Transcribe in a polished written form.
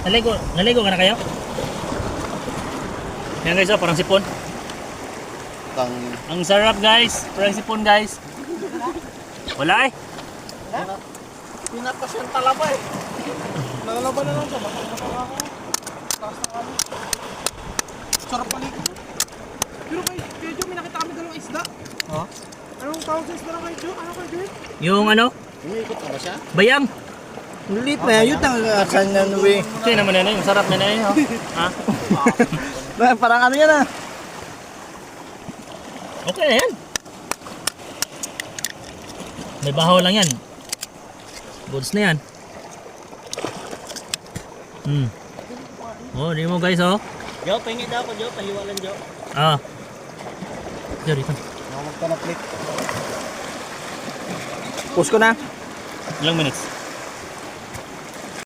Naligo ka na kayo? Yan guys, oh, parang sipon. Ang sarap guys, parang sipon guys. Wala eh. Pinatas yung talaba eh. Lalaba na lang ito. Baka ako. Taas na kami. Sarap paligid. Pero kay Joe, may nakita kami dalawang isda. Oh. Anong tawag sa isda na kay Joe? Ano kay Joe? Yung ano? Umiikot na ba siya? Bayang. Lilit na yun ang asan na nuwi. Ito naman na yung sarap na yun. Oh. Ha? Parang ano yan ah. Okay na yan. May bahaw lang yan. Goods na yan. Oh, di mo guys oh. Joe, pingin daw ako Joe, pahiwalan Joe. Ah. Diyo dito. Nakamagta na click. Push ko na. Ilang minutes?